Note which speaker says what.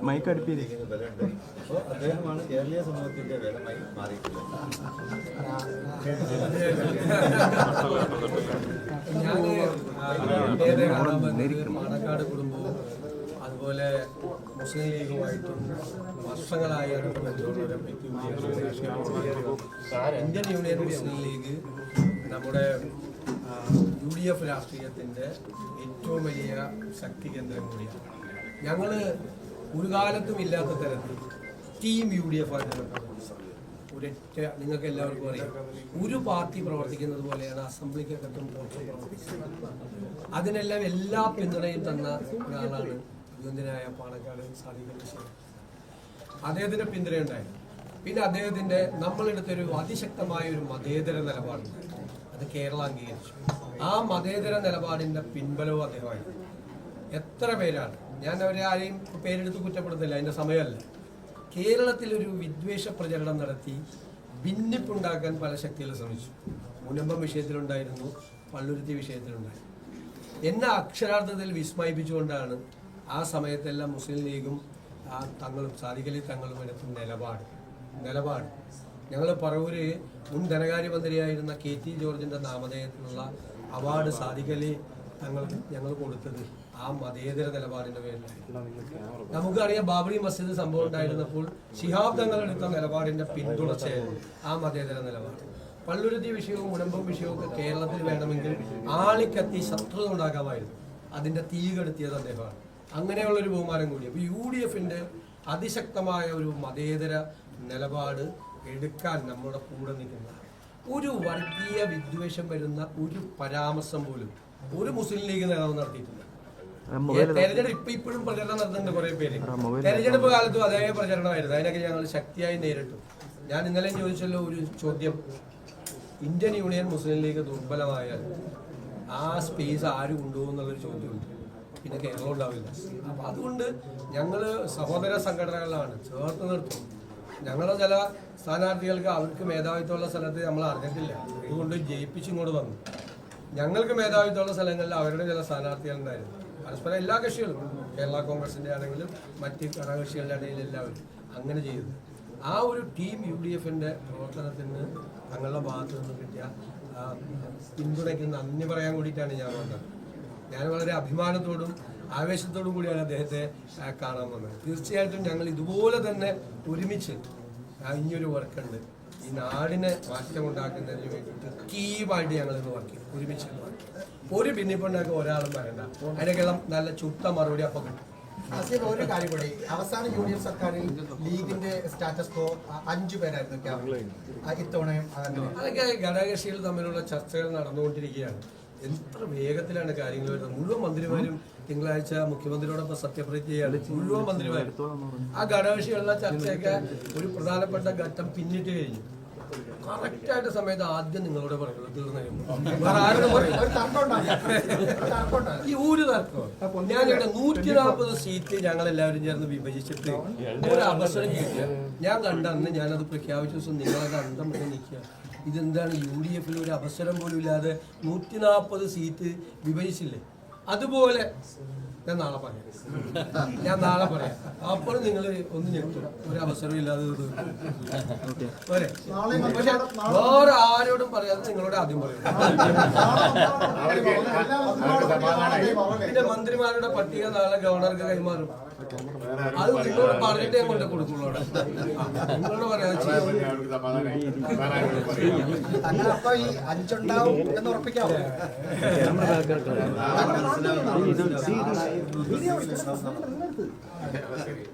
Speaker 1: Mic അടുപ്പിയിരിക്കുന്ന
Speaker 2: ബലമുണ്ട്. അപ്പോൾ അദ്ദേഹമാണ് കേരളീയ സമൂഹത്തിന്റെ ബലമായി മാറിയിട്ടുള്ളത്.
Speaker 3: പാണക്കാട് കുടുംബവും അതുപോലെ മുസ്ലിം ലീഗുമായിട്ടും വർഷങ്ങളായി അടുത്ത ബന്ധമുള്ള ഇന്ത്യൻ യൂണിയൻ മുസ്ലിം ലീഗ് നമ്മുടെ UDF രാഷ്ട്രീയത്തിൻ്റെ ഏറ്റവും വലിയ ശക്തി കേന്ദ്രം കൂടിയാണ്. ഞങ്ങൾ ഒരു കാലത്തും ഇല്ലാത്ത തരത്തിൽ ടീം UDF ആയിട്ട് ഒരൊറ്റ നിങ്ങൾക്ക് എല്ലാവർക്കും അറിയാം, ഒരു പാർട്ടി പ്രവർത്തിക്കുന്നത് പോലെയാണ് അസംബ്ലിക്കകത്തും പുറത്തും പ്രവർത്തിക്കുന്നത്. അതിനെല്ലാം എല്ലാ പിന്തുണയും തന്ന ഒരാളാണ് യുവന്തനായ പാണക്കാട് സാദിഖ് അലി ശിഹാബ്. അദ്ദേഹത്തിൻ്റെ പിന്തുണയുണ്ടായിരുന്നു. പിന്നെ അദ്ദേഹത്തിൻ്റെ നമ്മളെടുത്തൊരു അതിശക്തമായ ഒരു മതേതര നിലപാടുണ്ട്, അത് കേരളം അംഗീകരിച്ചു. ആ മതേതര നിലപാടിൻ്റെ പിൻബലവും അദ്ദേഹമായിരുന്നു. എത്ര പേരാണ്, ഞാൻ അവരെ ആരെയും പേരെടുത്ത് കുറ്റപ്പെടുത്തില്ല, അതിൻ്റെ സമയമല്ല. കേരളത്തിലൊരു വിദ്വേഷ പ്രചരണം നടത്തി ഭിന്നിപ്പുണ്ടാക്കാൻ പല ശക്തികൾ ശ്രമിച്ചു. മുനമ്പം വിഷയത്തിലുണ്ടായിരുന്നു, പള്ളുരുത്തി വിഷയത്തിലുണ്ടായിരുന്നു. എന്നെ അക്ഷരാർത്ഥത്തിൽ വിസ്മയിപ്പിച്ചുകൊണ്ടാണ് ആ സമയത്തെല്ലാം മുസ്ലിം ലീഗും തങ്ങളും സാദിഖ് അലി തങ്ങളും എടുത്ത നിലപാട് ഞങ്ങൾ പറവൂര് മുൻ ധനകാര്യമന്ത്രിയായിരുന്ന KT ജോർജിൻ്റെ നാമധേയത്തിലുള്ള അവാർഡ് സാദിഖ് അലി ഞങ്ങൾ കൊടുത്തത് ആ മതേതര നിലപാടിൻ്റെ പേരിലായിരുന്നു. നമുക്കറിയാം, ബാബറി മസ്ജിദ് സംഭവം ഉണ്ടായിരുന്നപ്പോൾ ശിഹാബ് തങ്ങൾ എടുത്ത നിലപാടിൻ്റെ പിന്തുണച്ചായിരുന്നു ആ മതേതര നിലപാട്. പള്ളുരുത്തി വിഷയവും മുനമ്പം വിഷയവും ഒക്കെ കേരളത്തിൽ വേണമെങ്കിൽ ആളിക്കത്തി ശത്രുത ഉണ്ടാക്കാമായിരുന്നു. അതിൻ്റെ തീ കെടുത്തിയത് അദ്ദേഹമാണ്. അങ്ങനെയുള്ളൊരു ബഹുമാനം കൂടി. അപ്പോൾ UDFൻ്റെ അതിശക്തമായ ഒരു മതേതര നിലപാട് എടുക്കാൻ നമ്മുടെ കൂടെ നിൽക്കുന്ന ഒരു വർഗീയ വിദ്വേഷം വരുന്ന ഒരു പരാമർശം പോലും ഒരു മുസ്ലിം ലീഗ് നേതാവ് നടത്തിയിട്ടില്ല. തെരഞ്ഞെടുപ്പ് ഇപ്പോഴും പ്രചരണം നടത്തുന്നുണ്ട് കുറേ പേര്. തെരഞ്ഞെടുപ്പ് കാലത്തും അതേ പ്രചരണമായിരുന്നു. അതിനൊക്കെ ഞങ്ങൾ ശക്തിയായി നേരിട്ടു. ഞാൻ ഇന്നലെ ചോദിച്ചല്ലോ ഒരു ചോദ്യം, ഇന്ത്യൻ യൂണിയൻ മുസ്ലിം ലീഗ് ദുർബലമായാൽ ആ സ്പേസ് ആര് കൊണ്ടുപോകും എന്നുള്ളൊരു ചോദ്യമുണ്ട്. പിന്നെ കേരളം ഉണ്ടാവില്ല. അപ്പം അതുകൊണ്ട് ഞങ്ങൾ സഹോദര സംഘടനകളാണ്, ചേർത്ത് നിർത്തും. ഞങ്ങളുടെ ചില സ്ഥാനാർത്ഥികൾക്ക് അവർക്ക് മേധാവിത്വമുള്ള സ്ഥലത്ത് നമ്മൾ അറിഞ്ഞിട്ടില്ല, അതുകൊണ്ട് ജയിപ്പിച്ചിങ്ങോട്ട് വന്നു. ഞങ്ങൾക്ക് മേധാവിത്വമുള്ള സ്ഥലങ്ങളിൽ അവരുടെ ചില സ്ഥാനാർത്ഥികളുണ്ടായിരുന്നു. പരസ്പരം എല്ലാ കക്ഷികളും, കേരള കോൺഗ്രസിൻ്റെ ആണെങ്കിലും മറ്റ് ഘടകകക്ഷികളുടെ ഇടയിൽ എല്ലാവരും അങ്ങനെ ചെയ്തു. ആ ഒരു ടീം UDFൻ്റെ പ്രവർത്തനത്തിന് തങ്ങളുടെ ഭാഗത്തു നിന്ന് കിട്ടിയ പിന്തുണയ്ക്ക് നന്ദി പറയാൻ കൂടിയിട്ടാണ് ഞാൻ വന്നത്. ഞാൻ വളരെ അഭിമാനത്തോടും ആവേശത്തോടും കൂടിയാണ് അദ്ദേഹത്തെ കാണാൻ വന്നത്. തീർച്ചയായിട്ടും ഞങ്ങൾ ഇതുപോലെ തന്നെ ഒരുമിച്ച് ഇനിയൊരു വർക്കുണ്ട്, ഈ നാടിനെ മാറ്റമുണ്ടാക്കുന്നതിന് വേണ്ടിയിട്ട് ടീമായിട്ട് ഞങ്ങളിന്ന് വർക്ക് ചെയ്യും, ഒരുമിച്ച് വർക്ക് ചെയ്യും. ഒരു ഭിന്നിപ്പുണ്ടാക്കുക ഒരാളും വരണ്ട, അതിനൊക്കെയുള്ള നല്ല ചുട്ട മറുപടി അപ്പം കിട്ടും.
Speaker 4: ഒരു കാര്യം കൂടി, അവസാന UDF സർക്കാരിൽ ലീഗിന്റെ സ്റ്റാറ്റസ് കോ 5 പേരായിരുന്നു ഇത്തവണയും.
Speaker 3: അതൊക്കെ ഘടകകക്ഷികൾ തമ്മിലുള്ള ചർച്ചകൾ നടന്നുകൊണ്ടിരിക്കുകയാണ്. എത്ര വേഗത്തിലാണ് കാര്യങ്ങൾ വരുന്നത്. മുഴുവൻ മന്ത്രിമാരും തിങ്കളാഴ്ച മുഖ്യമന്ത്രിയോടൊപ്പം സത്യപ്രതിജ്ഞ ചെയ്യാണ്. മുഴുവൻ മന്ത്രിമാരും ആ ഘടകകക്ഷികളുടെ ചർച്ചയൊക്കെ ഒരു പ്രധാനപ്പെട്ട ഘട്ടം പിന്നിട്ട് കഴിഞ്ഞു. കറക്റ്റായിട്ട് സമയത്ത് ആദ്യം നിങ്ങളോട് പറയുള്ളൂ, തീർന്നു കഴിയുമ്പോൾ ആരോടും പറയും ഈ ഒരു തർക്കം. ഞാൻ 140 സീറ്റ് ഞങ്ങളെല്ലാവരും ചേർന്ന് വിഭജിച്ചിട്ട് ഒരു അവസരം കിട്ടിയ ഞാൻ കണ്ട അന്ന് ഞാനത് പ്രഖ്യാപിച്ച ദിവസം നിങ്ങളത് അന്തം വരെ നിൽക്കുക. ഇതെന്താണ്, UDFൽ ഒരു അവസരം പോലും ഇല്ലാതെ 140 സീറ്റ് വിഭജിച്ചില്ലേ? അതുപോലെ ഞാൻ നാളെ പറയാം. അപ്പോൾ നിങ്ങൾ ഒന്ന് ഞെട്ടും, ഒരു അവസരം ഇല്ലാതെ പോരെ. പക്ഷെ വേറെ ആരോടും പറയാതെ നിങ്ങളോട് ആദ്യം പറയും. പിന്നെ മന്ത്രിമാരുടെ പട്ടിക നാളെ ഗവർണർക്ക് കൈമാറും. അത് നിങ്ങളോട് പറഞ്ഞിട്ട് ഞാൻ കൊണ്ട് കൊടുക്കുള്ളൂ. നിങ്ങളോട് പറയാം
Speaker 4: ഈ 5 ഉണ്ടാവും എന്ന് ഉറപ്പിക്കാമോ?
Speaker 3: ശരി.